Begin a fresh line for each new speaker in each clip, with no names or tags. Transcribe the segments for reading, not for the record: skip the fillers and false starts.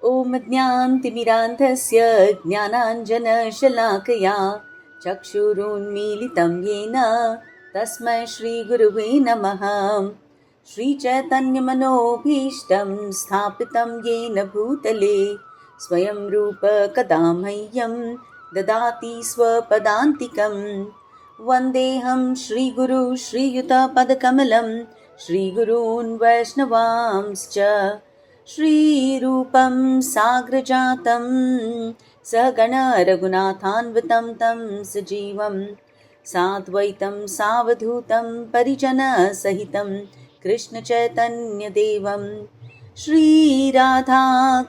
ॐ ज्ञानतिमिरान्धस्य ज्ञानाञ्जनशलाकया चक्षुरुन्मीलितं येन तस्मै श्रीगुरुवे नमः। श्रीचैतन्यमनोभीष्टं स्थापितं येन भूतले स्वयं रूप कदा मह्यं ददाति स्वपदान्तिकं। वन्देऽहं श्रीगुरु श्रीयुतपदकमलं श्रीगुरून् वैष्णवांश्च श्रीरूपं साग्रजातं सहगण रघुनाथान्वितं तं सजीवं साद्वैतं सावधूतं परिजनसहितं कृष्णचैतन्यदेवं श्रीराधा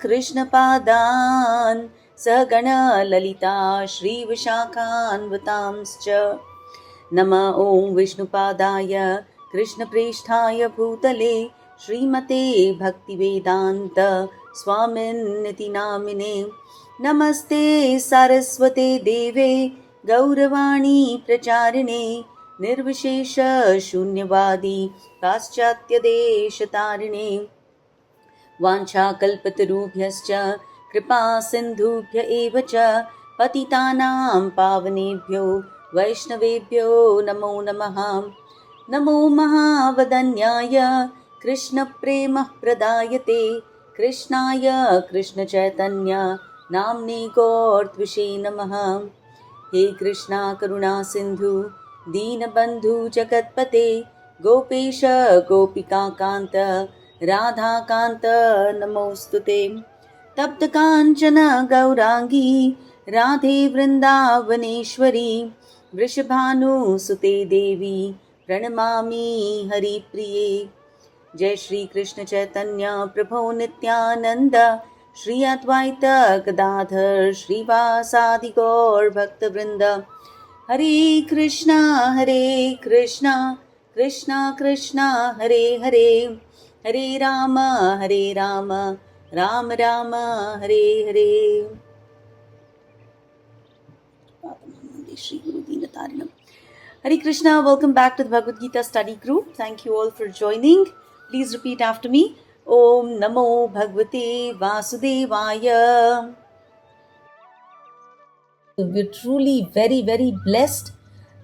कृष्णपादान् सहगण ललिता श्रीविशाखान्वितांश्च। नमः ॐ विष्णुपादाय कृष्णप्रेष्ठाय भूतले श्रीमते भक्तिवेदान्त स्वामिन्निति नामिने। नमस्ते सारस्वते देवे गौरवाणी प्रचारिणे निर्विशेष शून्यवादी पाश्चात्यदेशतारिणे। वाञ्छाकल्पतरुभ्यश्च कृपा सिन्धुभ्य एव च पतितानां पावनेभ्यो वैष्णवेभ्यो नमो नमः। नमो महावदन्याय कृष्णप्रेमः प्रदायते कृष्णाय कृष्णचैतन्य नाम्ने गौरत्विषे नमः। हे कृष्णा करुणा सिन्धु दीनबन्धु जगत्पते गोपेश गोपिकान्त राधाकान्त नमोऽस्तुते। तप्तकाञ्चन गौराङ्गी राधे वृन्दावनेश्वरी वृषभानुसुते देवी प्रणमामि हरिप्रिये। जय श्री कृष्ण चैतन्य प्रभो नित्यानंद श्री अद्वैत गदाधर श्रीवासादि गौर भक्तवृंद। हरे कृष्णा कृष्णा कृष्णा हरे हरे, हरे राम राम राम हरे हरे। श्री गुरु दीनतारिणम। Hare Krishna, welcome back to the Bhagavad Gita study group. Thank you all for joining. Please repeat after me. Om Namo Bhagavate Vasudevaya. We're truly very blessed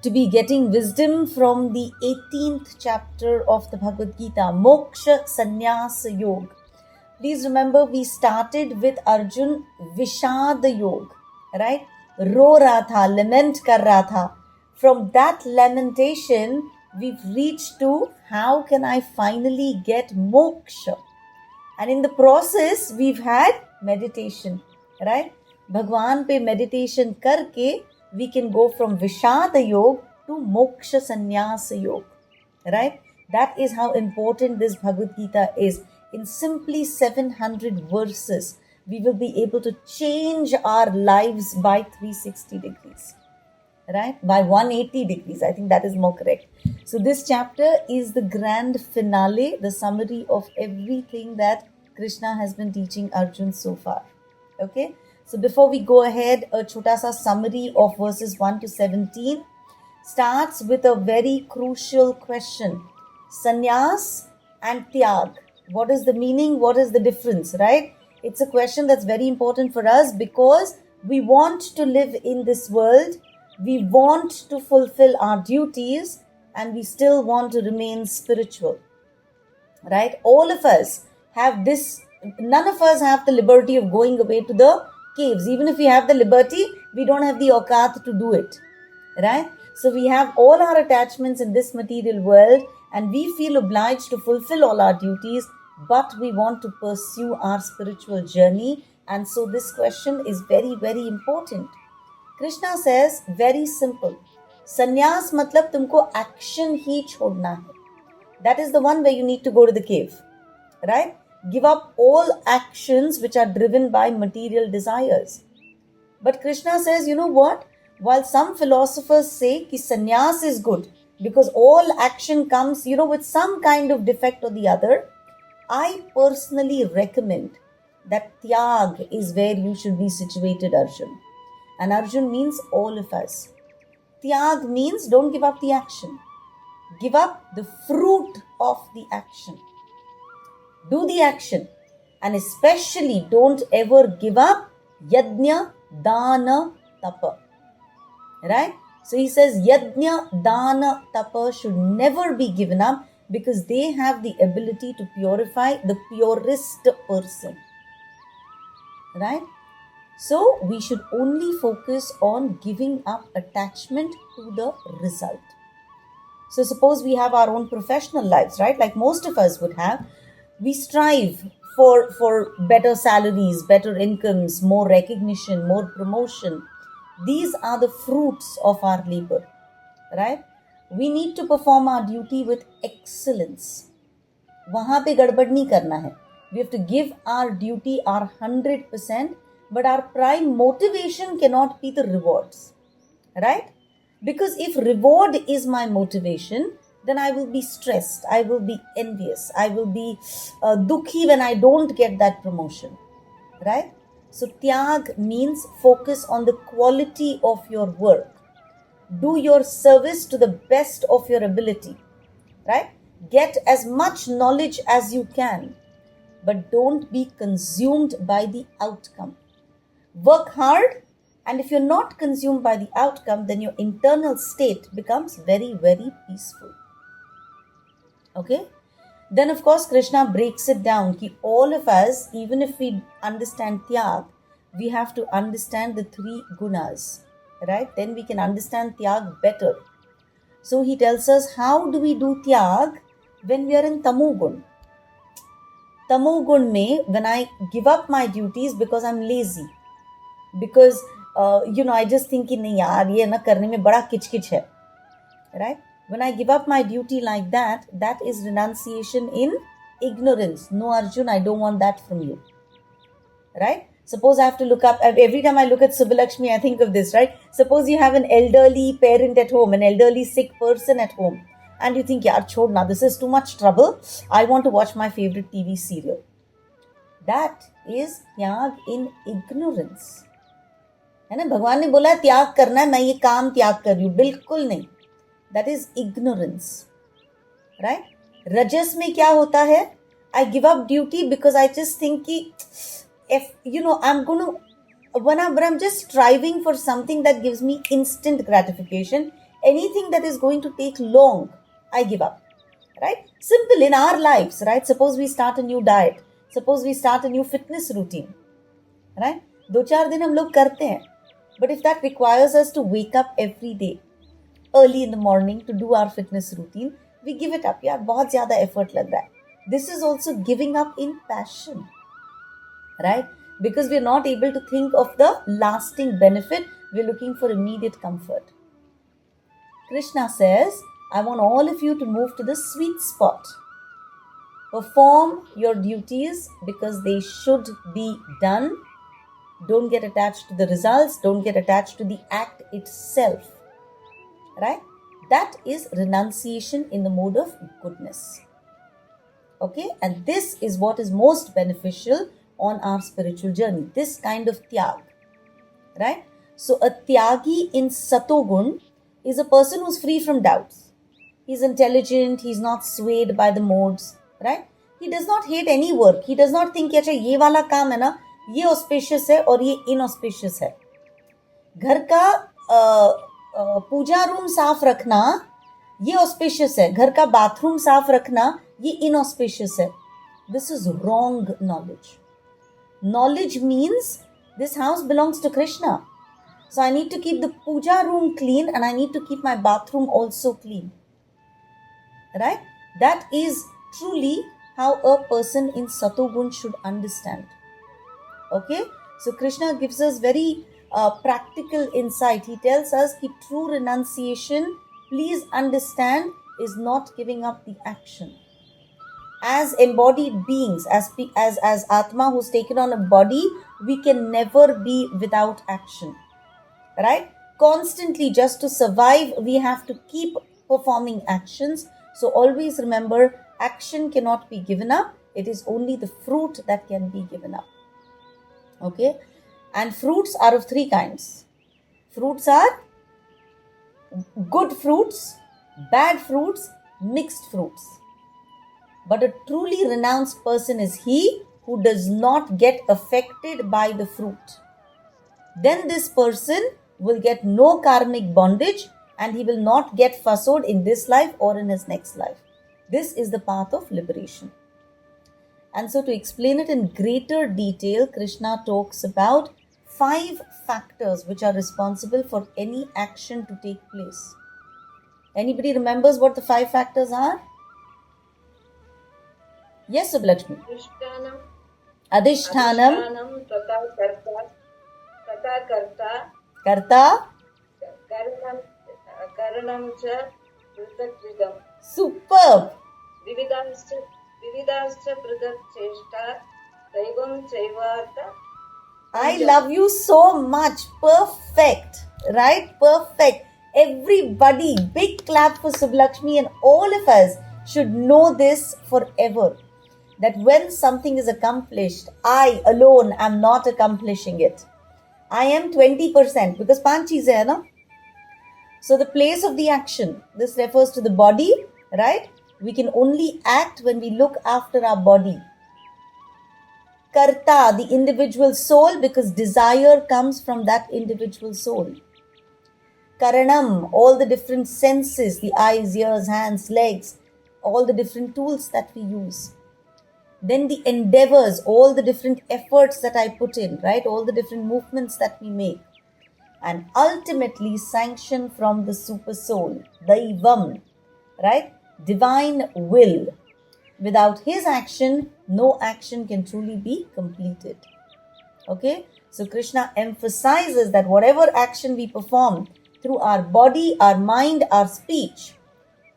to be getting wisdom from the 18th chapter of the Bhagavad Gita, Moksha Sannyasa Yoga. Please remember we started with Arjun Vishad Yoga, right? Ro raha tha, lament kar raha tha. From that lamentation, we've reached to how can I finally get moksha? And in the process, we've had meditation, right? Bhagwan pe meditation karke, we can go from Vishada Yoga to Moksha Sannyasa Yoga, right? That is how important this Bhagavad Gita is. In simply 700 verses, we will be able to change our lives by 360 degrees. Right? By 180 degrees. I think that is more correct. So this chapter is the grand finale, the summary of everything that Krishna has been teaching Arjun so far. Okay? So before we go ahead, a chota sa summary of verses 1 to 17 starts with a very crucial question. Sannyas and Tyag. What is the meaning? What is the difference? Right? It's a question that's very important for us because we want to live in this world. We want to fulfill our duties and we still want to remain spiritual, right? All of us have this, none of us have the liberty of going away to the caves. Even if we have the liberty, we don't have the auqat to do it, right? So we have all our attachments in this material world and we feel obliged to fulfill all our duties, but we want to pursue our spiritual journey. And so this question is very important. Krishna says, very simple. Sannyas matlab tumko action hi chodna hai. That is the one where you need to go to the cave, right? Give up all actions which are driven by material desires. But Krishna says, you know what? While some philosophers say ki sannyas is good because all action comes, with some kind of defect or the other, I personally recommend that tyag is where you should be situated, Arjun. And Arjun means all of us. Tyag means don't give up the action. Give up the fruit of the action. Do the action And especially don't ever give up yajna, dana, tapa. Right? So he says yajna, dana, tapa should never be given up because they have the ability to purify the purest person. Right? So we should only focus on giving up attachment to the result. So suppose we have our own professional lives, right? Like most of us would have. We strive for better salaries, better incomes, more recognition, more promotion. These are the fruits of our labor, right? We need to perform our duty with excellence. वहाँ पे गड़बड़ नहीं करना है. We have to give our duty our 100%, but our prime motivation cannot be the rewards, right? Because if reward is my motivation, then I will be stressed, I will be envious, I will be dukhi when I don't get that promotion, right? So tyag means focus on the quality of your work. Do your service to the best of your ability, right? Get as much knowledge as you can, but don't be consumed by the outcome. Work hard, and if you're not consumed by the outcome, then your internal state becomes very, very peaceful. Okay? Then, of course, Krishna breaks it down. Ki all of us, even if we understand tyag, we have to understand the three gunas, right? Then we can understand tyag better. So he tells us, how do we do tyag when we are in tamogun? Tamogun mein, when I give up my duties because I'm lazy, because I just think कि नहीं यार ये ना करने में बड़ा किचकिच है, right? When I give up my duty like that, that is renunciation in ignorance. No, Arjun, I don't want that from you, right? Suppose I have to look up, every time I look at Subbalakshmi, I think of this, right? Suppose you have an elderly parent at home, an elderly sick person at home, and you think, yaar, chhod na, this is too much trouble. I want to watch my favorite TV serial. That is tyag in ignorance. है ना, भगवान ने बोला त्याग करना है, मैं ये काम त्याग कर रही हूँ, बिल्कुल नहीं. That is ignorance, right? रजस में क्या होता है? I give up duty because I just think कि if I'm going to, when I'm just striving for something that gives me instant gratification, anything that is going to take long, I give up, right? Simple in our lives, right? Suppose we start a new diet, suppose we start a new fitness routine, right? 2-4 दिन हम लोग करते हैं. But if that requires us to wake up every day, early in the morning to do our fitness routine, we give it up. यार बहुत ज़्यादा effort लग रहा है. This is also giving up in passion, right? Because we're not able to think of the lasting benefit. We're looking for immediate comfort. Krishna says, I want all of you to move to the sweet spot. Perform your duties because they should be done. Don't get attached to the results. Don't get attached to the act itself. Right? That is renunciation in the mode of goodness. Okay? And this is what is most beneficial on our spiritual journey. This kind of tyag. Right? So a tyagi in Satogun is a person who's free from doubts. He's intelligent. He's not swayed by the modes. Right? He does not hate any work. He does not think, अच्छा ये वाला काम है ना, ये auspicious है और ये इनऑस्पिशियस है. घर का पूजा रूम साफ रखना ये ऑस्पिशियस है, घर का बाथरूम साफ रखना ये इनऑस्पिशियस है. This is wrong knowledge. Knowledge means this house belongs to Krishna. So I need to keep the puja room clean and I need to keep my bathroom also clean. Right? That is truly how a person in Satogun should understand. Okay? So Krishna gives us very practical insight. He tells us that true renunciation, please understand, is not giving up the action. As embodied beings, as Atma who's taken on a body, we can never be without action. Right? Constantly, just to survive, we have to keep performing actions. So always remember, action cannot be given up. It is only the fruit that can be given up. Okay? And fruits are of 3 kinds. Fruits are good fruits, bad fruits, mixed fruits. But a truly renounced person is he who does not get affected by the fruit, then this person will get no karmic bondage and he will not get fussoed in this life or in his next life. This is the path of liberation. And so, to explain it in greater detail, Krishna talks about 5 factors which are responsible for any action to take place. Anybody remembers what the 5 factors are? Yes, Subhlakshmi. Adhishthanam,
तथा कर्ता
Karta,
करणं च पृथक्विदम्.
superb.
विविधाश्च पृथक् चेष्टा दैवं चैवार्थ.
I love you so much. Perfect. Right? Perfect. Everybody, big clap for Subhlakshmi, and all of us should know this forever. That when something is accomplished, I alone am not accomplishing it. I am 20% because 5 cheezein hai na? So the place of the action, this refers to the body, right? We can only act when we look after our body. Karta, the individual soul, because desire comes from that individual soul. Karanam, all the different senses, the eyes, ears, hands, legs, all the different tools that we use. Then the endeavors, all the different efforts that I put in, right? All the different movements that we make. And ultimately sanction from the super soul, Daivam, right? Divine will. Without his action, no action can truly be completed. Okay? So Krishna emphasizes that whatever action we perform through our body, our mind, our speech,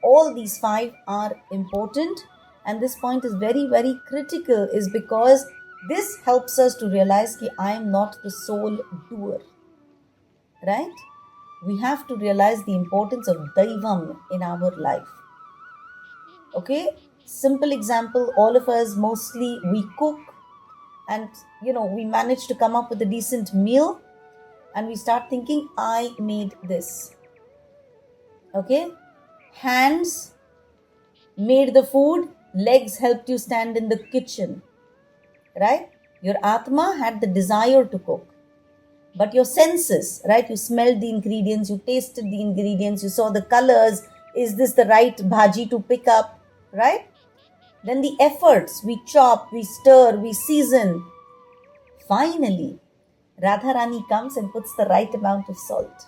all these 5 are important. And this point is very, very critical, is because this helps us to realize that I am not the sole doer. Right? We have to realize the importance of Daivam in our life. Okay? Simple example, all of us mostly we cook and we manage to come up with a decent meal and we start thinking, I made this. Okay? Hands made the food, legs helped you stand in the kitchen. Right? Your Atma had the desire to cook. But your senses, right? You smelled the ingredients, you tasted the ingredients, you saw the colors. Is this the right bhaji to pick up? Right? Then the efforts, we chop, we stir, we season. Finally, Radharani comes and puts the right amount of salt.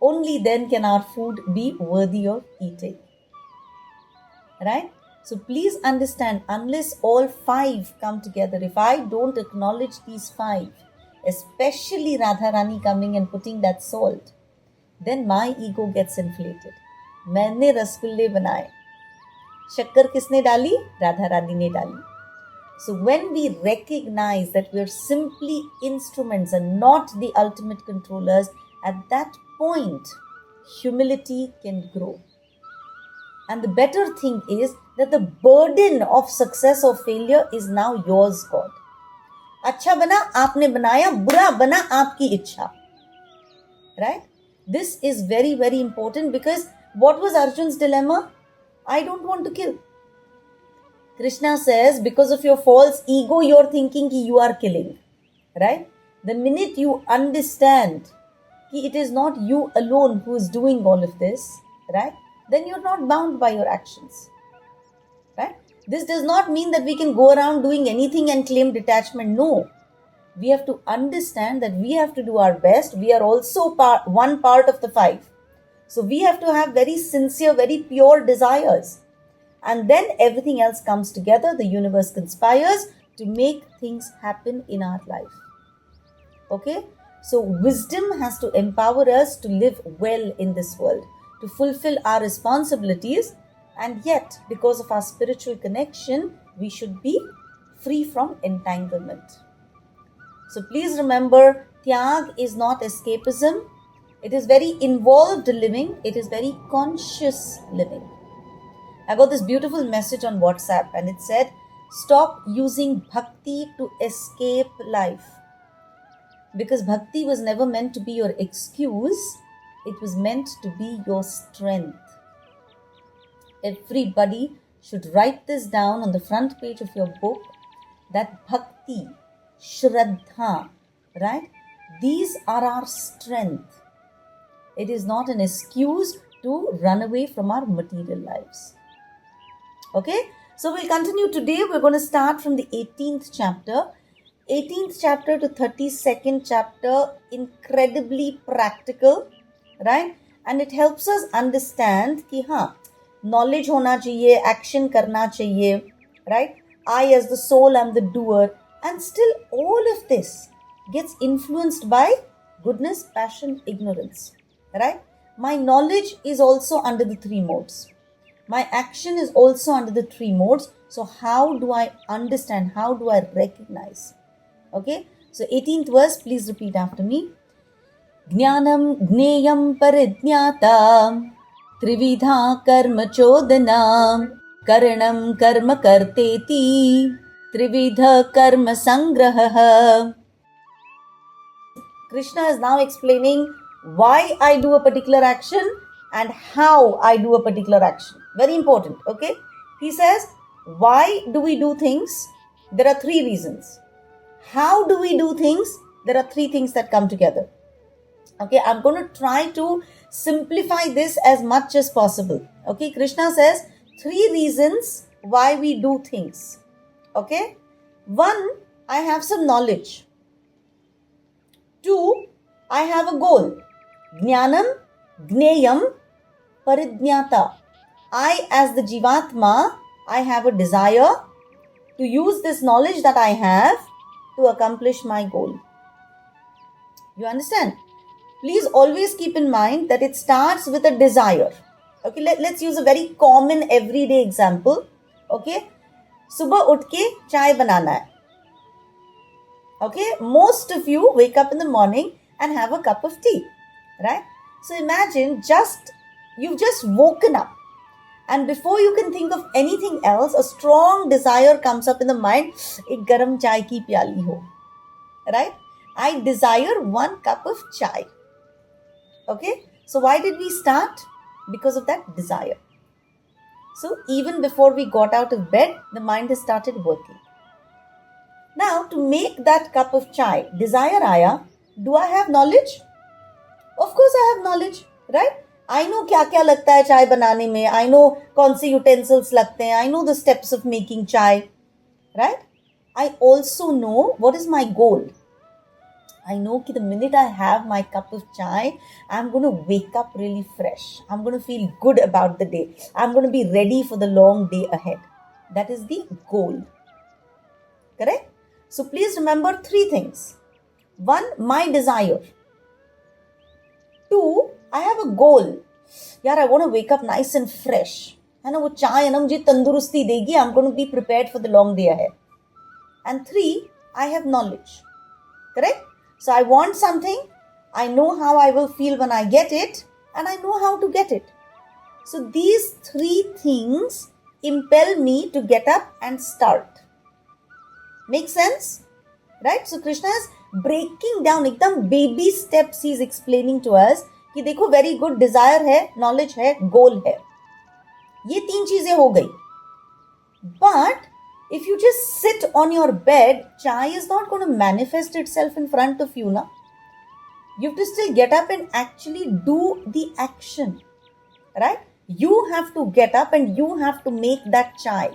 Only then can our food be worthy of eating. Right? So please understand, unless all 5 come together, if I don't acknowledge these 5, especially Radharani coming and putting that salt, then my ego gets inflated. मैंने रसगुल्ले बनाए, शक्कर किसने डाली? राधा रानी ने डाली. So when we recognize that we are simply instruments and not the ultimate controllers, at that point, humility can grow. And the better thing is that the burden of success or failure is now yours, God. अच्छा बना आपने बनाया, बुरा बना आपकी इच्छा. Right? This is very, very important, because what was Arjun's dilemma? I don't want to kill. Krishna says, because of your false ego, you're thinking that you are killing. Right? The minute you understand that it is not you alone who is doing all of this, right? Then you're not bound by your actions. Right? This does not mean that we can go around doing anything and claim detachment. No. We have to understand that we have to do our best. We are also one part of the 5. So we have to have very sincere, very pure desires. And then everything else comes together. The universe conspires to make things happen in our life. Okay? So wisdom has to empower us to live well in this world, to fulfill our responsibilities. And yet, because of our spiritual connection, we should be free from entanglement. So please remember, Tyag is not escapism. It is very involved living. It is very conscious living. I got this beautiful message on WhatsApp and it said, stop using bhakti to escape life. Because bhakti was never meant to be your excuse. It was meant to be your strength. Everybody should write this down on the front page of your book that bhakti, shraddha, right? These are our strength. It is not an excuse to run away from our material lives. Okay, so we'll continue today. We're going to start from the 18th chapter. 18th chapter to 32nd chapter, incredibly practical, right? And it helps us understand कि हाँ, knowledge होना चाहिए, action करना चाहिए, right? I as the soul am the doer, and still all of this gets influenced by goodness, passion, ignorance, right? My knowledge is also under the three modes. My action is also under the three modes. So how do I understand? How do I recognize? Okay, so 18th verse, please repeat after me. Jnanam gneyam parijnata trividha karma chodana karanam karma karteti trividha karma sangraha. Krishna is now explaining why I do a particular action and how I do a particular action. Very important, okay? He says, why do we do things? There are three reasons. How do we do things? There are three things that come together. Okay, I'm going to try to simplify this as much as possible. Okay, Krishna says three reasons why we do things. Okay, one, I have some knowledge. Two, I have a goal. Jnanam, gneyam, parijnata. I, as the Jivatma, I have a desire to use this knowledge that I have to accomplish my goal. You understand? Please always keep in mind that it starts with a desire. Okay, let's use a very common everyday example. Okay, सुबह उठ के चाय बनाना है. Okay, most of you wake up in the morning and have a cup of tea, right? So imagine you've just woken up, and before you can think of anything else, a strong desire comes up in the mind. एक गरम चाय की प्याली हो, right? I desire one cup of chai. Okay, so why did we start? Because of that desire. So even before we got out of bed, the mind has started working. Now, to make that cup of chai, desire आया. Do I have knowledge? Of course I have knowledge, right? I know क्या क्या लगता है चाय बनाने में. I know कौन से utensils लगते हैं. I know the steps of making chai, right? I also know what is my goal. I know that the minute I have my cup of chai, I'm going to wake up really fresh. I'm going to feel good about the day. I'm going to be ready for the long day ahead. That is the goal. Correct? So please remember three things. One, my desire. Two, I have a goal. Yaar, I want to wake up nice and fresh. And वो चाय है ना मुझे तंदुरुस्ती देगी. I'm going to be prepared for the long day ahead. And three, I have knowledge. Correct? So I want something, I know how I will feel when I get it, and I know how to get it. So these three things impel me to get up and start. Make sense? Right? So Krishna is breaking down, एकदम baby steps he is explaining to us कि देखो very good desire है, knowledge है, goal है. ये तीन चीजें हो गई. But if you just sit on your bed, chai is not going to manifest itself in front of you, na? You have to still get up and actually do the action, right? You have to get up and you have to make that chai.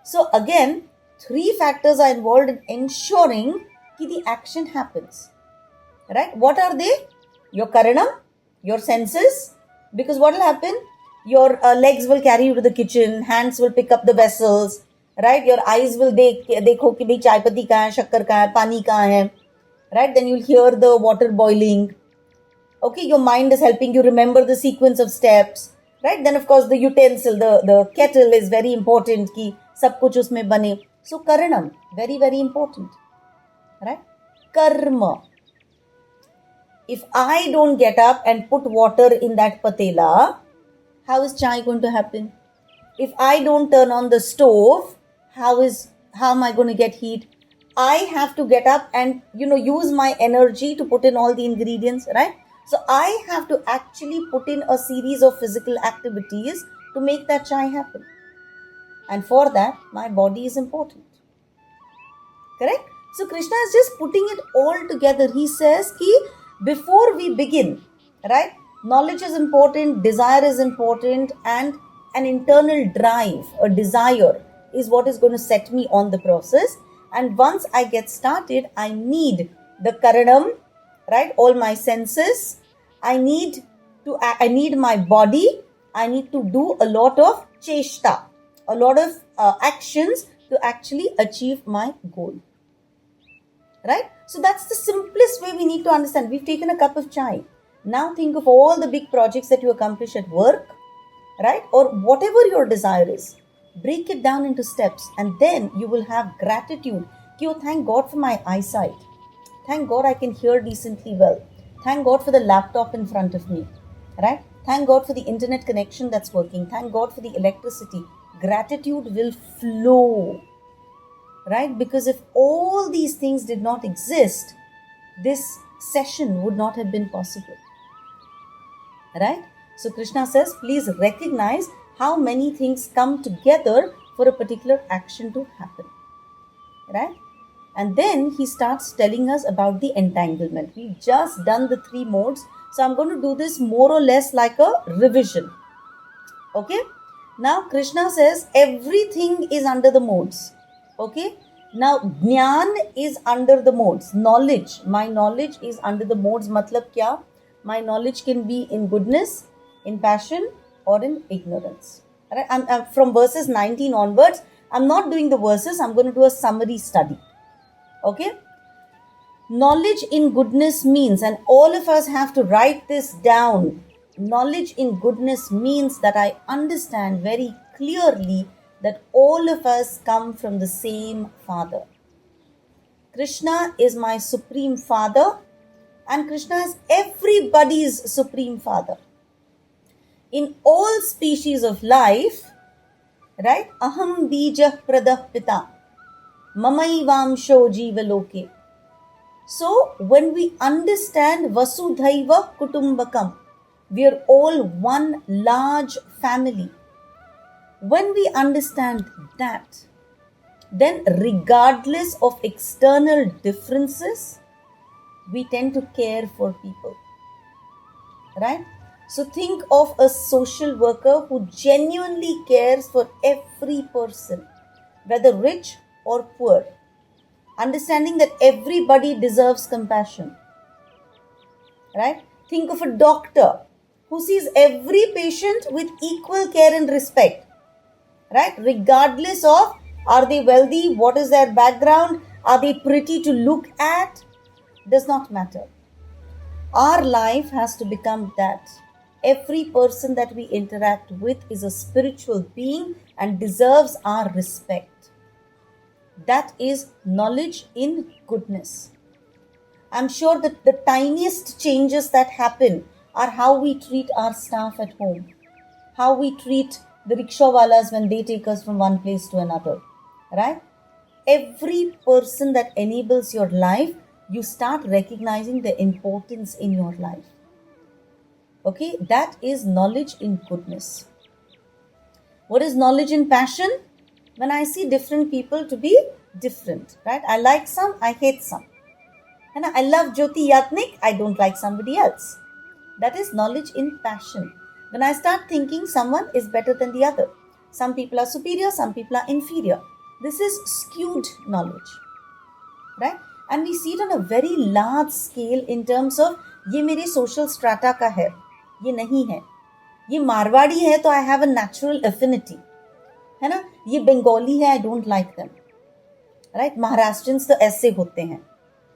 So again, three factors are involved in ensuring that the action happens, right? What are they? Your karanam, your senses, because what will happen? Your legs will carry you to the kitchen, hands will pick up the vessels, right? Your eyes will देखो कि भाई चाय पत्ती कहाँ है, शक्कर कहाँ है, पानी कहाँ है, right? Then you'll hear the water boiling. Okay, your mind is helping you remember the sequence of steps, right? Then of course the utensil, the kettle is very important कि सब कुछ उसमें बने. So karanam, very very important, right? Karma. If I don't get up and put water in that patela, how is chai going to happen? If I don't turn on the stove, how am I going to get heat? I have to get up and use my energy to put in all the ingredients, right? So I have to actually put in a series of physical activities to make that chai happen. And for that, my body is important. Correct? So Krishna is just putting it all together. He says ki before we begin, right? Knowledge is important, desire is important, and an internal drive, a desire is what is going to set me on the process. And once I get started, I need the karanam, right? All my senses. I need my body. I need to do a lot of cheshta, a lot of actions to actually achieve my goal. Right? So that's the simplest way we need to understand. We've taken a cup of chai. Now think of all the big projects that you accomplish at work, right? Or whatever your desire is. Break it down into steps, and then you will have gratitude. Oh, thank God for my eyesight. Thank God I can hear decently well. Thank God for the laptop in front of me, right? Thank God for the internet connection that's working. Thank God for the electricity. Gratitude will flow, right? Because if all these things did not exist, this session would not have been possible, right? So Krishna says, please recognize how many things come together for a particular action to happen, right? And then he starts telling us about the entanglement. We've just done the 3 modes, so I'm going to do this more or less like a revision. Okay, now Krishna says everything is under the modes. Okay, now Jnan is under the modes. Knowledge, my knowledge is under the modes. Matlab kya? My knowledge can be in goodness, in passion, or in ignorance. Right? I'm from verses 19 onwards. I'm not doing the verses. I'm going to do a summary study. Okay. Knowledge in goodness means, and all of us have to write this down. Knowledge in goodness means that I understand very clearly that all of us come from the same Father. Krishna is my Supreme Father, and Krishna is everybody's Supreme Father. In all species of life, right? Aham bija pradah pita, mamaivamsho jivaloke. So, when we understand Vasudhaiva Kutumbakam, we are all one large family. When we understand that, then regardless of external differences, we tend to care for people. Right? So, think of a social worker who genuinely cares for every person, whether rich or poor. Understanding that everybody deserves compassion, right? Think of a doctor who sees every patient with equal care and respect, right? Regardless of are they wealthy, what is their background, are they pretty to look at, does not matter. Our life has to become that. Every person that we interact with is a spiritual being and deserves our respect. That is knowledge in goodness. I'm sure that the tiniest changes that happen are how we treat our staff at home, how we treat the rickshawalas when they take us from one place to another, right? Every person that enables your life, you start recognizing the importance in your life. Okay, that is knowledge in goodness. What is knowledge in passion? When I see different people to be different, right? I like some, I hate some. And I love Jyoti Yatnik, I don't like somebody else. That is knowledge in passion. When I start thinking someone is better than the other. Some people are superior, some people are inferior. This is skewed knowledge, right? And we see it on a very large scale in terms of ये मेरे social strata का है, ये नहीं है. ये मारवाड़ी है तो I have a natural affinity. है ना? ये बंगाली है, I don't like them. Right? Maharashtrians तो ऐसे होते हैं.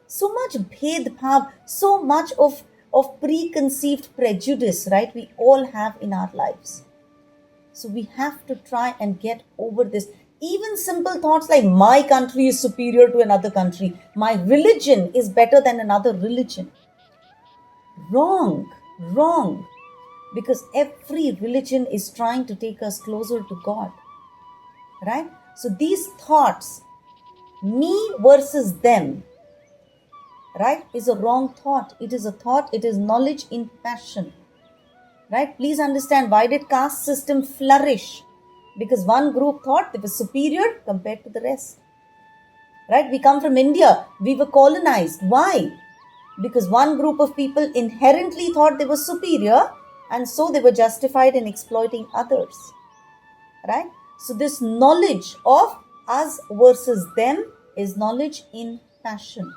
So much bhedbhav, so much of preconceived prejudice, right? We all have in our lives. So we have to try and get over this. Even simple thoughts like my country is superior to another country. My religion is better than another religion. Wrong. Because every religion is trying to take us closer to God. Right? So these thoughts, me versus them, right, is a wrong thought. It is a thought, it is knowledge in passion. Right? Please understand, why did caste system flourish? Because one group thought they were superior compared to the rest. Right? We come from India. We were colonized. Why? Because one group of people inherently thought they were superior, and so they were justified in exploiting others. Right? So this knowledge of us versus them is knowledge in passion.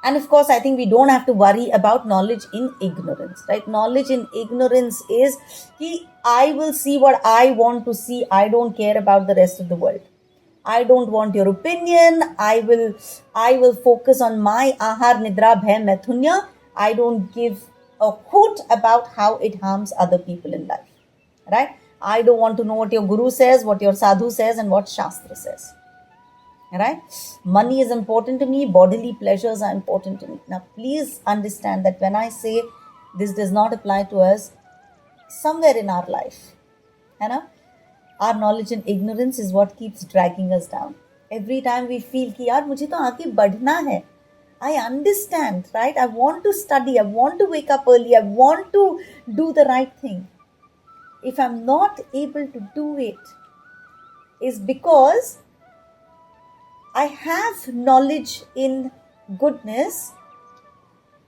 And of course, I think we don't have to worry about knowledge in ignorance, right? Knowledge in ignorance is I will see what I want to see. I don't care about the rest of the world. I don't want your opinion. I will focus on my ahar nidra bhay maithunya. I don't give a hoot about how it harms other people in life, right? I don't want to know what your guru says, what your sadhu says, and what shastra says. Right? Money is important to me, bodily pleasures are important to me. Now, please understand that when I say this does not apply to us, somewhere in our life, our knowledge and ignorance is what keeps dragging us down. Every time we feel कि यार मुझे तो आगे बढ़ना है, I understand, right? I want to study, I want to wake up early, I want to do the right thing. If I'm not able to do it, is because I have knowledge in goodness,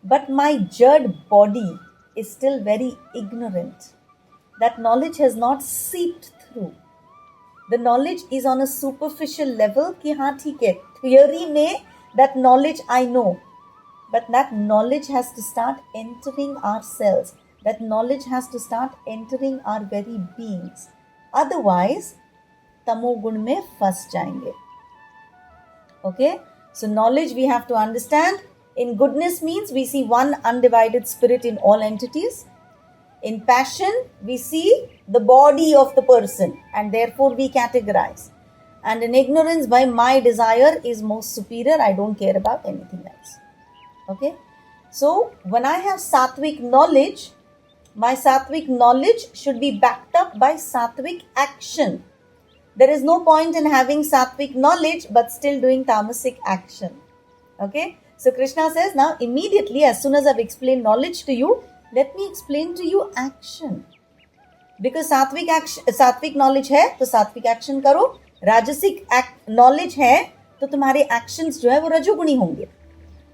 but my jarred body is still very ignorant. That knowledge has not seeped through. The knowledge is on a superficial level कि हाँ ठीक है, theory में that knowledge I know, but that knowledge has to start entering our cells. That knowledge has to start entering our very beings. Otherwise, तमोगुण में फंस जाएंगे. Okay, so knowledge we have to understand. In goodness means we see one undivided spirit in all entities. In passion, we see the body of the person and therefore we categorize. And in ignorance, by my desire is most superior. I don't care about anything else. Okay, so when I have sattvic knowledge, my sattvic knowledge should be backed up by sattvic action. There is no point in having sattvic knowledge but still doing tamasic action. Okay, so Krishna says, now immediately as soon as I've explained knowledge to you, let me explain to you action. Because sattvic knowledge है तो sattvic action करो, राजसिक knowledge है तो तुम्हारे actions जो है वो रजोगुणी होंगे.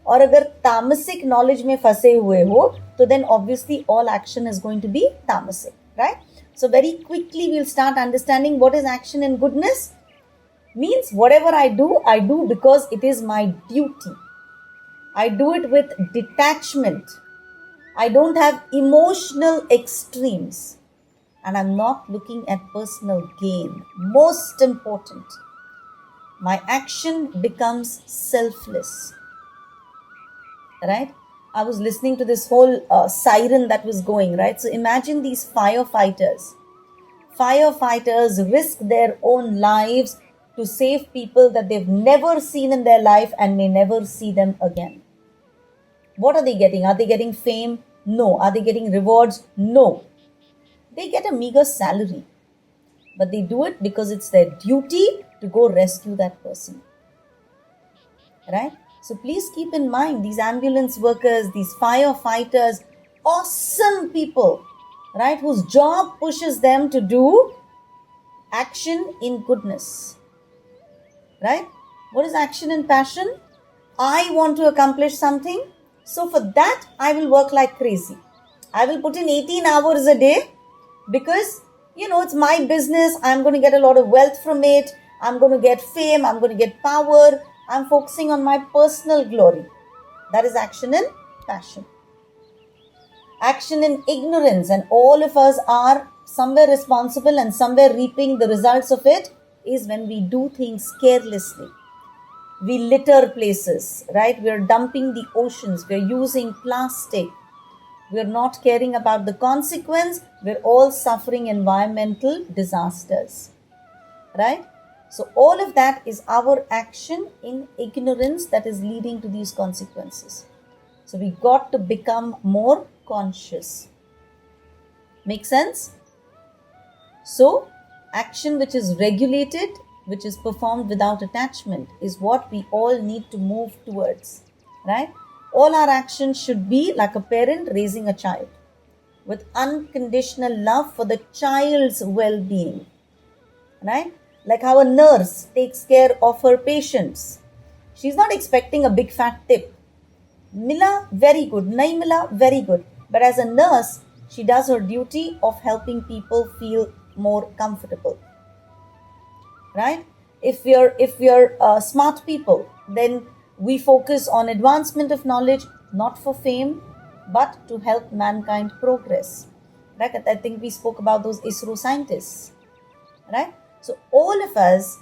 और अगर तामसिक knowledge में फंसे हुए हो तो then obviously all action is going to be tamasic, right? So very quickly we'll start understanding what is action in goodness. Means whatever I do because it is my duty. I do it with detachment. I don't have emotional extremes. And I'm not looking at personal gain. Most important, my action becomes selfless. Right? I was listening to this whole siren that was going, right? So imagine these firefighters. Firefighters risk their own lives to save people that they've never seen in their life and may never see them again. What are they getting? Are they getting fame? No. Are they getting rewards? No. They get a meager salary. But they do it because it's their duty to go rescue that person. Right? So please keep in mind these ambulance workers, these firefighters, awesome people, right? Whose job pushes them to do action in goodness. Right? What is action in passion? I want to accomplish something. So for that, I will work like crazy. I will put in 18 hours a day because, it's my business. I'm going to get a lot of wealth from it. I'm going to get fame. I'm going to get power. I'm focusing on my personal glory. That is action in passion. Action in ignorance, and all of us are somewhere responsible and somewhere reaping the results of it, is when we do things carelessly. We litter places, right? We're dumping the oceans. We're using plastic. We're not caring about the consequence. We're all suffering environmental disasters, right? So all of that is our action in ignorance that is leading to these consequences. So we got to become more conscious. Make sense? So action which is regulated, which is performed without attachment, is what we all need to move towards, right? All our actions should be like a parent raising a child with unconditional love for the child's well-being, right? Like how a nurse takes care of her patients. She's not expecting a big fat tip. Mila, very good. Nahi mila, very good. But as a nurse, she does her duty of helping people feel more comfortable. Right? If we are smart people, then we focus on advancement of knowledge, not for fame, but to help mankind progress. Right? I think we spoke about those ISRO scientists. Right? So all of us,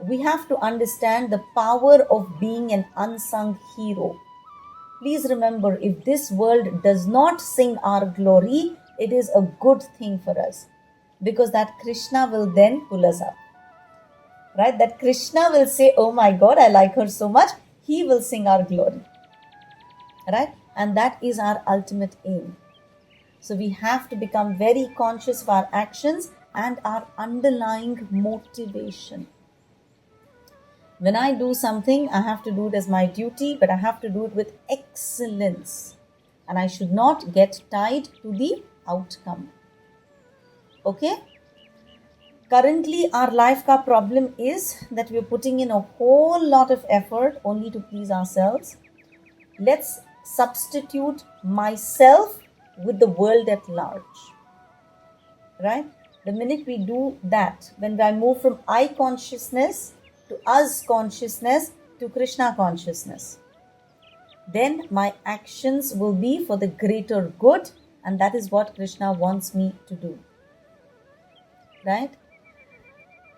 we have to understand the power of being an unsung hero. Please remember, if this world does not sing our glory, it is a good thing for us, because that Krishna will then pull us up. Right? That Krishna will say, oh my God, I like her so much. He will sing our glory. Right? And that is our ultimate aim. So we have to become very conscious of our actions and our underlying motivation. When I do something, I have to do it as my duty, but I have to do it with excellence. And I should not get tied to the outcome. Okay? Currently, our life ka problem is that we're putting in a whole lot of effort only to please ourselves. Let's substitute myself with the world at large. Right? The minute we do that, when I move from I consciousness to us consciousness to Krishna consciousness, then my actions will be for the greater good, and that is what Krishna wants me to do. Right?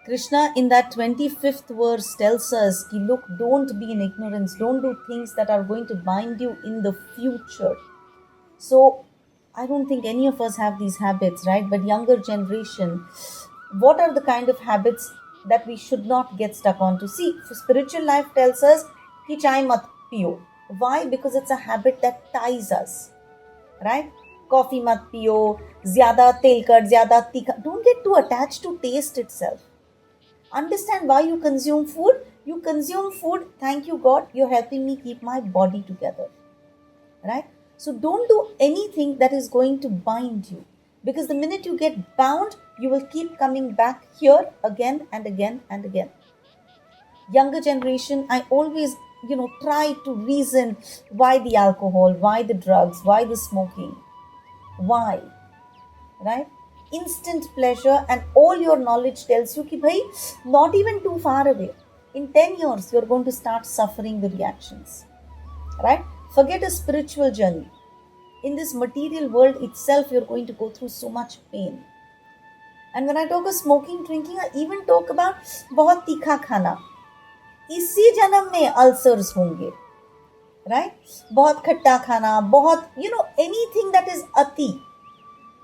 Krishna in that 25th verse tells us, look, don't be in ignorance, don't do things that are going to bind you in the future. So I don't think any of us have these habits, right? But younger generation, what are the kind of habits that we should not get stuck on to? See, for spiritual life tells us, ki chai mat piyo. Why? Because it's a habit that ties us, right? Coffee mat piyo, zyada tel kar, zyada tikha. Don't get too attached to taste itself. Understand why you consume food. You consume food, thank you God, you're helping me keep my body together. Right? So don't do anything that is going to bind you. Because the minute you get bound, you will keep coming back here again and again and again. Younger generation, I always, try to reason why the alcohol, why the drugs, why the smoking. Why? Right? Instant pleasure, and all your knowledge tells you ki bhai, not even too far away. In 10 years, you're going to start suffering the reactions. Right? Forget a spiritual journey. In this material world itself, you're going to go through so much pain. And when I talk of smoking, drinking, I even talk about बहुत तीखा खाना. इसी जन्म में ulcers होंगे. Right? बहुत खट्टा खाना, बहुत, anything that is ati.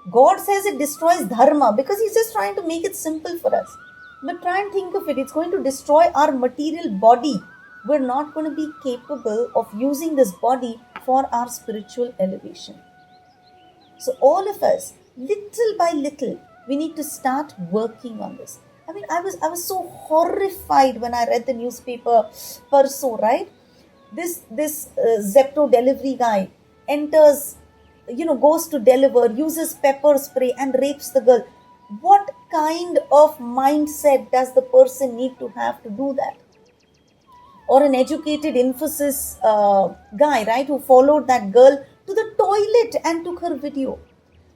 God says it destroys dharma because He's just trying to make it simple for us. But try and think of it. It's going to destroy our material body. We're not going to be capable of using this body for our spiritual elevation. So all of us, little by little, we need to start working on this. I mean, I was so horrified when I read the newspaper Parso, right? This Zepto delivery guy enters, goes to deliver, uses pepper spray and rapes the girl. What kind of mindset does the person need to have to do that? Or an educated Infosys guy, right, who followed that girl to the toilet and took her video.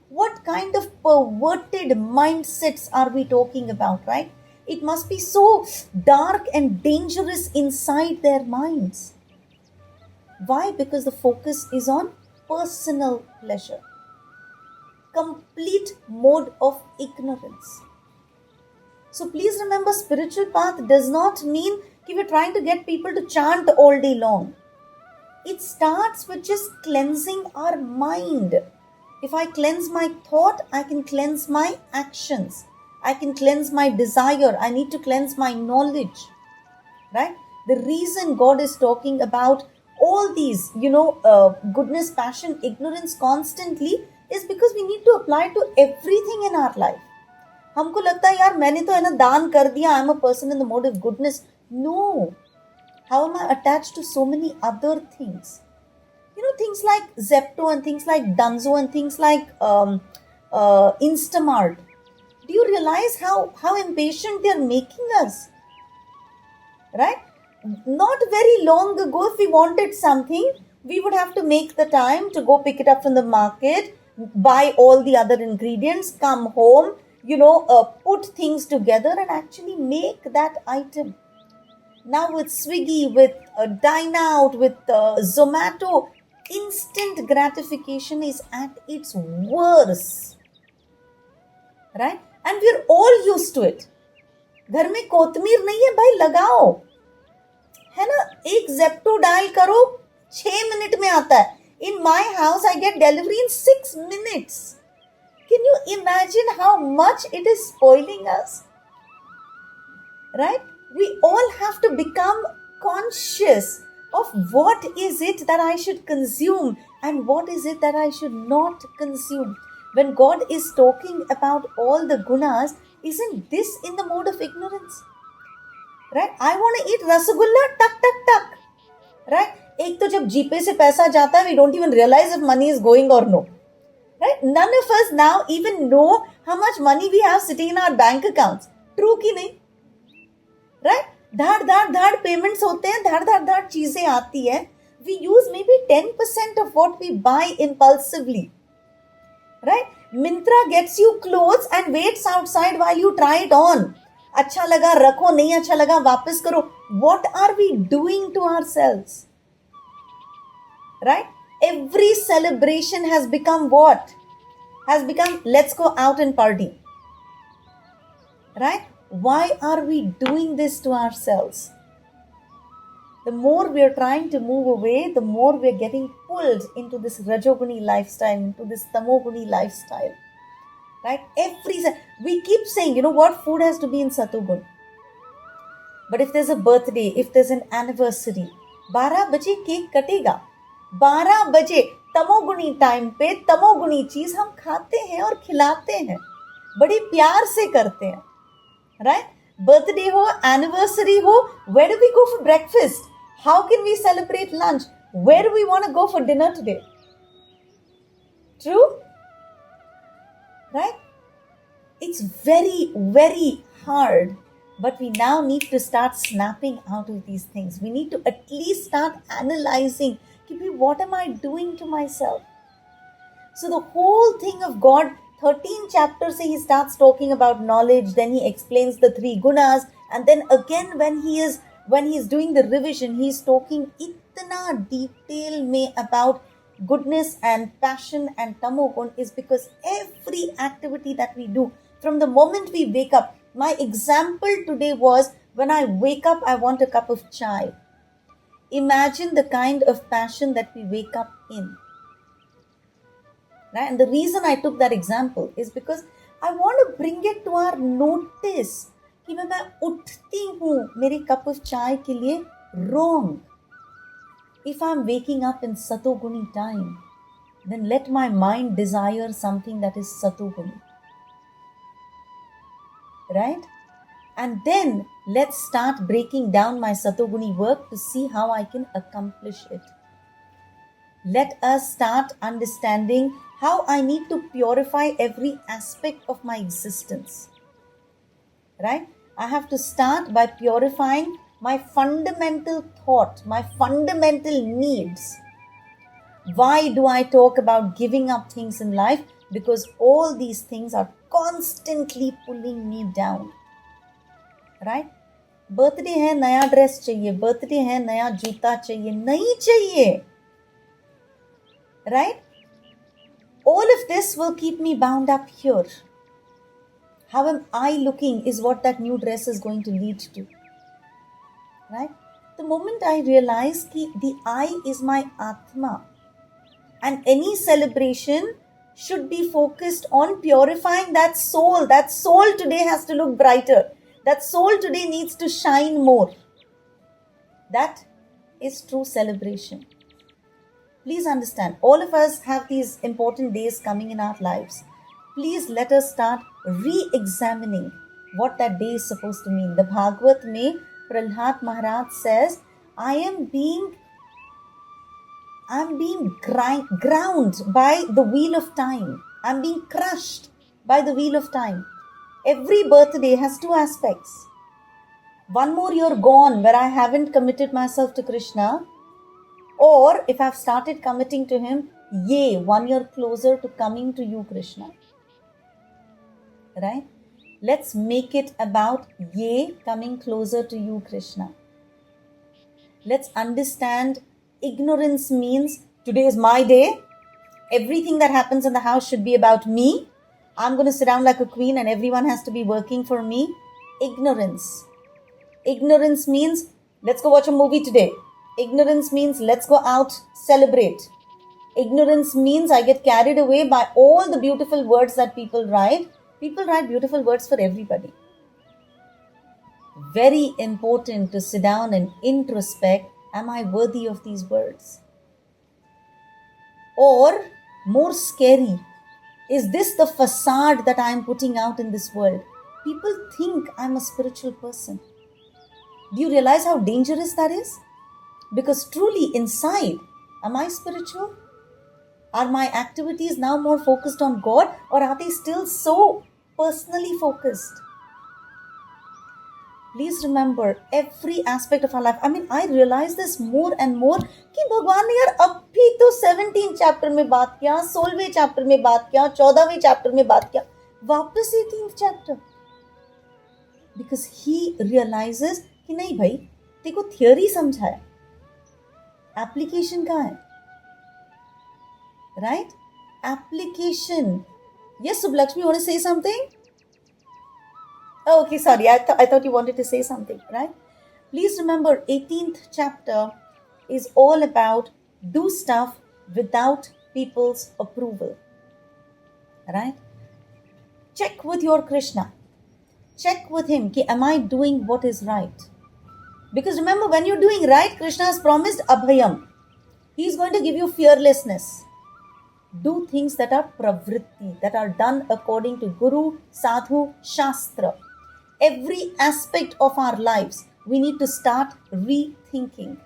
What kind of perverted mindsets are we talking about, right? It must be so dark and dangerous inside their minds. Why? Because the focus is on personal pleasure. Complete mode of ignorance. So please remember, spiritual path does not mean that we're trying to get people to chant all day long. It starts with just cleansing our mind. If I cleanse my thought, I can cleanse my actions. I can cleanse my desire. I need to cleanse my knowledge. Right? The reason God is talking about all these, goodness, passion, ignorance constantly is because we need to apply to everything in our life. हमको लगता है यार मैंने तो है ना दान कर दिया, I am a person in the mode of goodness. No. How am I attached to so many other things? Things like Zepto and things like Dunzo and things like Instamart. Do you realize how impatient they are making us? Right? Not very long ago, if we wanted something, we would have to make the time to go pick it up from the market, buy all the other ingredients, come home, put things together and actually make that item. Now with Swiggy, with Dine Out, with Zomato, instant gratification is at its worst. Right? And we're all used to it. घर में कोतमीर नहीं है भाई, लगाओ, है ना, एक Zepto dial करो, 6 मिनट में आता है. In my house, I get delivery in 6 minutes. Can you imagine how much it is spoiling us? Right? We all have to become conscious of what is it that I should consume and what is it that I should not consume. When God is talking about all the gunas, isn't this in the mode of ignorance? Right? I want to eat rasagulla, tuck, tuck, tuck. Right? एक तो जब जीपे से पैसा जाता है, we don't even realize if money is going or no. Right? None of us now even know how much money we have sitting in our bank accounts. True कि नहीं? Right? धाड़ धाड़ धाड़ payments होते हैं, धाड़ धाड़ धाड़ चीजें आती है. We use maybe 10% of what we buy impulsively. Right? Myntra gets you clothes and waits outside while you try it on. अच्छा लगा रखो, नहीं अच्छा लगा वापस करो. What are we doing to ourselves? Right? Every celebration has become what? Has become, let's go out and party. Right? Why are we doing this to ourselves? The more we are trying to move away, the more we are getting pulled into this Rajoguni lifestyle, into this Tamoguni lifestyle. Right? We keep saying, what, food has to be in Satogun. But if there's a birthday, if there's an anniversary, 12 बजे cake कटेगा. 12 बजे तमोगुनी time पे तमोगुनी चीज हम खाते हैं और खिलाते हैं, बड़े प्यार से करते हैं. Right? Birthday ho, anniversary ho, where do we go for breakfast? How can we celebrate lunch? Where do we want to go for dinner today? True? Right? It's very, very hard. But we now need to start snapping out of these things. We need to at least start analyzing, what am I doing to myself? So the whole thing of God, 13 chapters, he starts talking about knowledge, then he explains the 3 gunas, and then again when he is doing the revision, he is talking itna detail mein about goodness and passion and tamogun, is because every activity that we do, from the moment we wake up, my example today was, when I wake up, I want a cup of chai. Imagine the kind of passion that we wake up in. Right? And the reason I took that example is because I want to bring it to our notice कि मैं उठती हूँ मेरे cup of chai के लिए wrong. If I'm waking up in Satoguni time, then let my mind desire something that is Satoguni. Right? And then let's start breaking down my Satoguni work to see how I can accomplish it. Let us start understanding how I need to purify every aspect of my existence. Right? I have to start by purifying my fundamental thought, my fundamental needs. Why do I talk about giving up things in life? Because all these things are constantly pulling me down. Right? Birthday hai, naya dress chahiye. Birthday hai, naya juta chahiye. Nahi chahiye. Right? All of this will keep me bound up here. How am I looking is what that new dress is going to lead to. Right? The moment I realize that the I is my Atma, and any celebration should be focused on purifying that soul. That soul today has to look brighter. That soul today needs to shine more. That is true celebration. Please understand, all of us have these important days coming in our lives. Please let us start re-examining what that day is supposed to mean. The Bhagavad mein, Prahlad Maharaj says, I am being ground by the wheel of time. I'm being crushed by the wheel of time. Every birthday has two aspects. One more year gone where I haven't committed myself to Krishna, or if I've started committing to him, yay, 1 year closer to coming to you, Krishna. Right? Let's make it about yay, coming closer to you, Krishna. Let's understand ignorance means today is my day. Everything that happens in the house should be about me. I'm going to sit down like a queen and everyone has to be working for me. Ignorance. Ignorance means let's go watch a movie today. Ignorance means let's go out, celebrate. Ignorance means I get carried away by all the beautiful words that people write. People write beautiful words for everybody. Very important to sit down and introspect, am I worthy of these words? Or, more scary, is this the facade that I am putting out in this world? People think I'm a spiritual person. Do you realize how dangerous that is? Because truly inside, am I spiritual? Are my activities now more focused on God, or are they still so personally focused? Please remember every aspect of our life. I realize this more and more कि भगवान ने यार अब भी तो 17 chapter में बात किया, 16वें चैप्टर में बात किया, 14वें चैप्टर में बात किया, वापस 18th chapter. Because he realizes कि नहीं भाई, देखो थियोरी समझा है, एप्लीकेशन कहाँ है? Right? Application. Yes, Subhlakshmi, you want to say something? Oh, okay, sorry. I thought you wanted to say something, right? Please remember, 18th chapter is all about do stuff without people's approval. Right? Check with your Krishna. Check with him, ki, am I doing what is right? Because remember, when you're doing right, Krishna has promised abhayam. He's going to give you fearlessness. Do things that are pravritti, that are done according to Guru, Sadhu, Shastra. Every aspect of our lives, we need to start rethinking,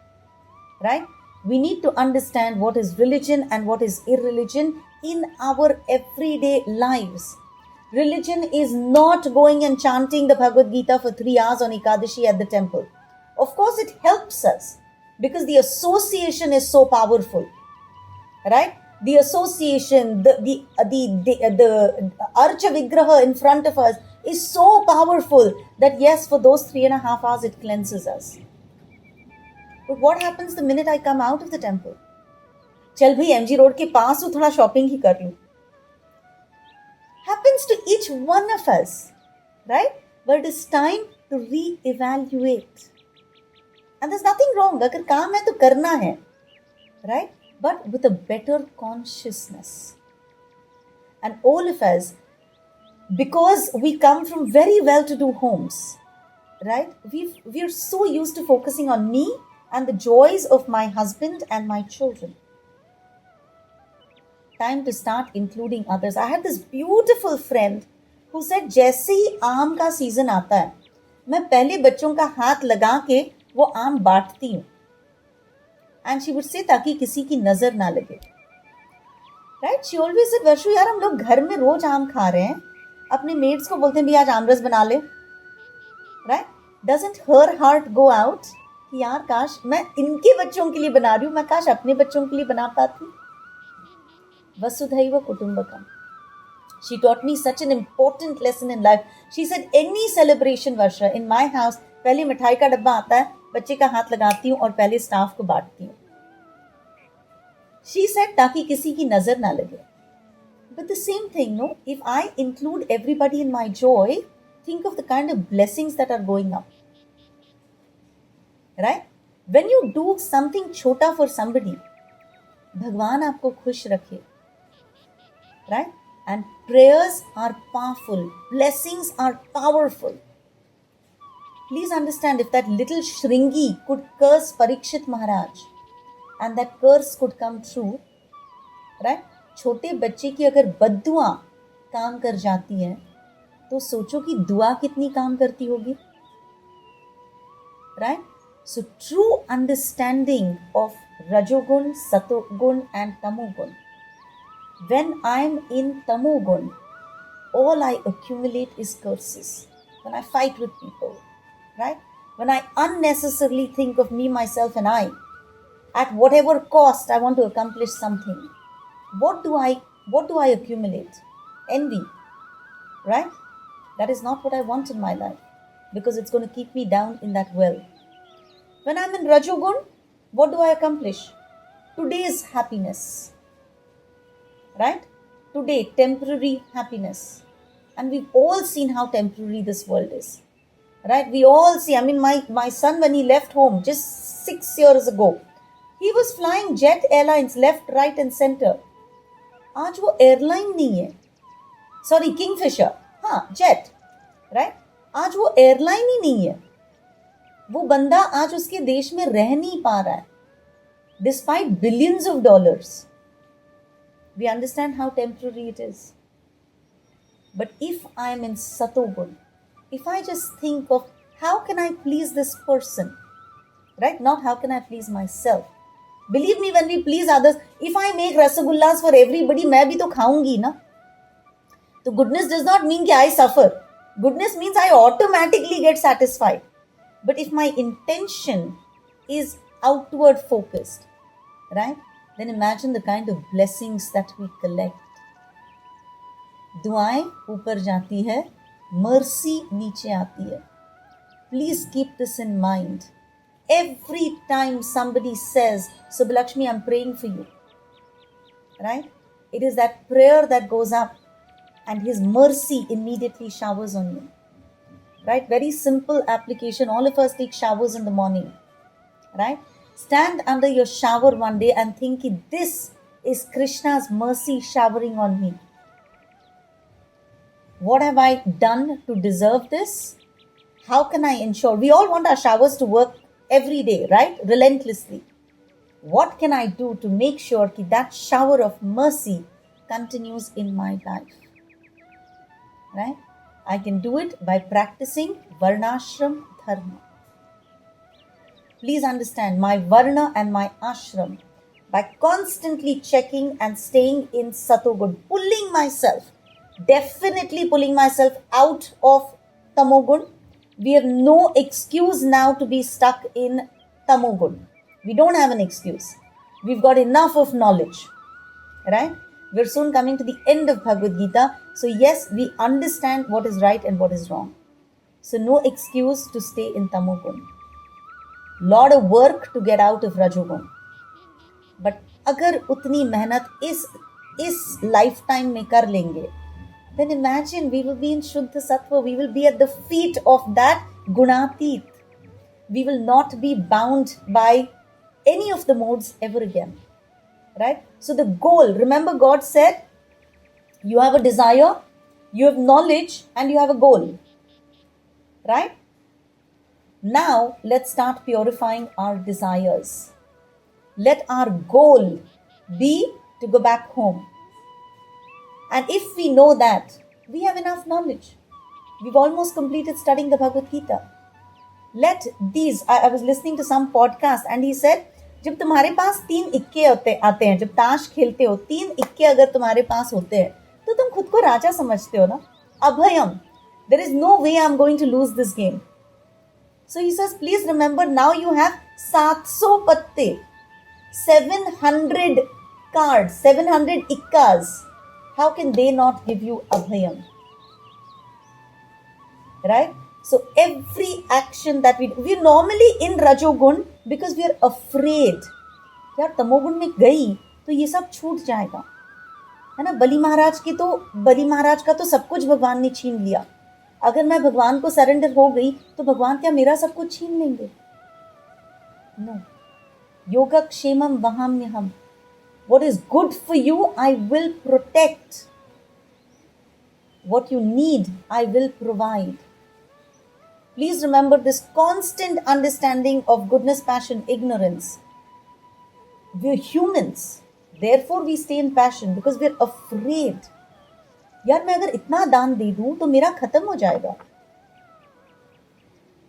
right? We need to understand what is religion and what is irreligion in our everyday lives. Religion is not going and chanting the Bhagavad Gita for 3 hours on Ekadashi at the temple. Of course, it helps us because the association is so powerful, right? The association, the Archa Vigraha in front of us is so powerful that yes, for those 3.5 hours, it cleanses us. But what happens the minute I come out of the temple? चल भाई MG road के पास हूँ, थोड़ा shopping ही कर लूँ. Happens to each one of us, right? But it is time to re-evaluate. And there's nothing wrong. अगर काम है तो करना है, right? But with a better consciousness. And all of us, because we come from very well-to-do homes, right? We're so used to focusing on me and the joys of my husband and my children. Time to start including others. I had this beautiful friend who said, जैसे ही आम का season आता है, मैं पहले बच्चों का हाथ लगा के वो आम बांटती हूँ. And she would say ताकि किसी की नजर ना लगे. Right? She always said, वर्षु यार हम लोग घर में रोज आम खा रहे हैं, अपने मेट्स को बोलते हैं भी आज आमरस बना ले. Right? Doesn't her heart go out कि यार काश मैं इनके बच्चों के लिए बना रही हूँ, मैं काश अपने बच्चों के लिए बना पाती. वसुधैव कुटुंबकम. She taught me such an important lesson in life. She said, any celebration, Varsha, in my house, पहले मिठाई का डब्बा आता है, बच्चे का हाथ लगाती हूँ और पहले स्टाफ को बांटती हूँ. She said, ताकि किसी की नजर ना लगे. But the same thing, no? If I include everybody in my joy, think of the kind of blessings that are going up. Right? When you do something छोटा for somebody, भगवान आपको खुश रखे. Right? And prayers are powerful. Blessings are powerful. Please understand, if that little Shringi could curse Parikshit Maharaj and that curse could come true, right? छोटे बच्चे की अगर बद्दुआ काम कर जाती है, तो सोचो कि दुआ कितनी काम करती होगी, right? So true understanding of Rajogun, Satogun and Tamogun. When I am in Tamogun, all I accumulate is curses. When I fight with people, right? When I unnecessarily think of me, myself, and I, at whatever cost I want to accomplish something, what do I accumulate? Envy, right? That is not what I want in my life, because it's going to keep me down in that well. When I'm in Rajogun, what do I accomplish? Today's happiness, right? Today, temporary happiness. And we've all seen how temporary this world is, right? We all see. I mean, my son, when he left home just 6 years ago, he was flying jet airlines left, right and center. आज वो airline नहीं है, sorry Kingfisher, हाँ jet, right? आज वो airline ही नहीं है. वो बंदा आज उसके देश में रह नहीं पा रहा है, despite billions of dollars. We understand how temporary it is. But if I am in Satogun, if I just think of how can I please this person, right? Not how can I please myself. Believe me, when we please others, if I make rasagullas for everybody, मैं भी तो खाऊंगी ना. So goodness does not mean that I suffer. Goodness means I automatically get satisfied. But if my intention is outward focused, right? Then imagine the kind of blessings that we collect. दुआएं ऊपर जाती है, mercy नीचे आती है. Please keep this in mind. Every time somebody says, Subbalakshmi, I'm praying for you, right? It is that prayer that goes up and His mercy immediately showers on you, right? Very simple application. All of us take showers in the morning, right? Stand under your shower one day and think, this is Krishna's mercy showering on me. What have I done to deserve this? How can I ensure? We all want our showers to work every day, right? Relentlessly. What can I do to make sure that shower of mercy continues in my life? Right? I can do it by practicing Varnashram Dharma. Please understand, my Varna and my Ashram, by constantly checking and staying in Satogun, definitely pulling myself out of Tamogun. We have no excuse now to be stuck in Tamogun. We don't have an excuse. We've got enough of knowledge, right? We're soon coming to the end of Bhagavad Gita. So yes, we understand what is right and what is wrong. So no excuse to stay in Tamogun. Lot of work to get out of Rajogun. But अगर उतनी मेहनत इस lifetime में कर लेंगे, then imagine we will be in Shuddha Sattva. We will be at the feet of that Gunatit. We will not be bound by any of the modes ever again. Right? So the goal, remember God said, you have a desire, you have knowledge, and you have a goal. Right? Now, let's start purifying our desires. Let our goal be to go back home. And if we know that, we have enough knowledge. We've almost completed studying the Bhagavad Gita. Let these, I was listening to some podcast and he said, जब तुम्हारे पास 3 इक्के आते हैं, जब ताश खेलते हो, 3 इक्के अगर तुम्हारे पास होते हैं, तो तुम खुद को राजा समझते हो ना? Abhayam. There is no way I'm going to lose this game. So he says, please remember, now you have 700 patte, 700 cards, 700 ikkas. How can they not give you Abhayam? Right? So every action that we do, we're normally in Rajogun because we are afraid. यार तमोगुण में गई तो ये सब छूट जाएगा, है ना? बलि महाराज का तो सब कुछ भगवान ने छीन लिया. अगर मैं भगवान को सरेंडर हो गई तो भगवान क्या मेरा सब कुछ छीन लेंगे? No. योगक्षेमम वहाम्यहम. What is good for you, I will protect. What you need, I will provide. Please remember this constant understanding of goodness, passion, ignorance. We're humans. Therefore, we stay in passion because we're afraid. यार मैं अगर इतना दान दे दूं तो मेरा खत्म हो जाएगा.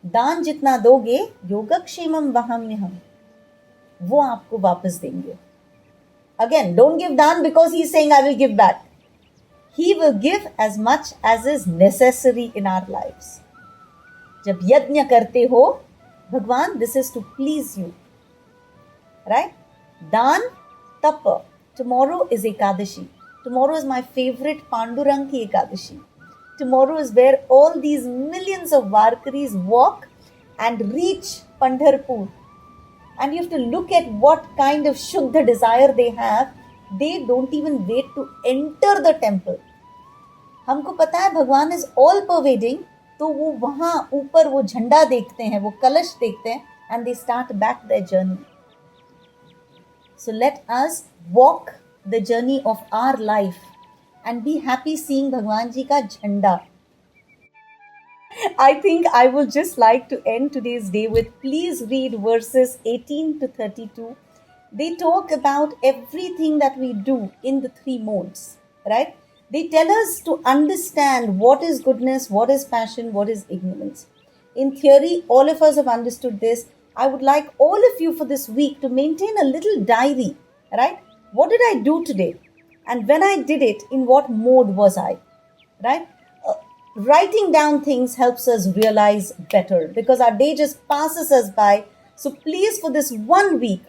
दान जितना दोगे, योगक्षेमम वहाम्यहम, वो आपको वापस देंगे. Again, don't give दान because he's saying I will give back. He will give as much as is necessary in our lives. जब यज्ञ करते हो भगवान, this is to please you, right? दान, तप. Tomorrow is Ekadashi. Tomorrow is my favorite Pandurangi Ekadashi. Tomorrow is where all these millions of Varkaris walk and reach Pandharpur. And you have to look at what kind of Shuddha desire they have. They don't even wait to enter the temple. हमको पता है भगवान is all pervading, तो वो वहाँ ऊपर वो झंडा देखते हैं, वो कलश देखते हैं, and they start back their journey. So let us walk the journey of our life and be happy seeing भगवान जी का झंडा. I think I would just like to end today's day with, please read verses 18 to 32. They talk about everything that we do in the three modes, right? They tell us to understand what is goodness, what is passion, what is ignorance. In theory, all of us have understood this. I would like all of you for this week to maintain a little diary, right? What did I do today? And when I did it, in what mode was I, right? Writing down things helps us realize better because our day just passes us by. So please, for this 1 week,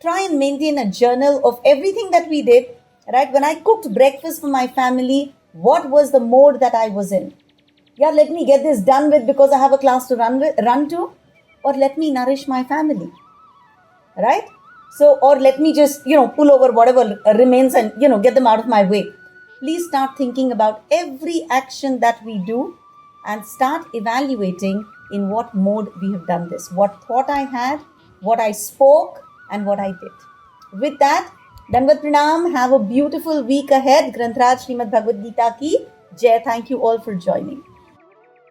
try and maintain a journal of everything that we did, right? When I cooked breakfast for my family, what was the mode that I was in? Yeah, let me get this done with because I have a class to run to, or let me nourish my family, right? So, or let me just, pull over whatever remains and, get them out of my way. Please start thinking about every action that we do and start evaluating in what mode we have done this, what thought I had, what I spoke, and what I did. With that, Dandavat Pranam. Have a beautiful week ahead. Granth Raj Srimad Bhagavad Gita ki Jai. Thank you all for joining.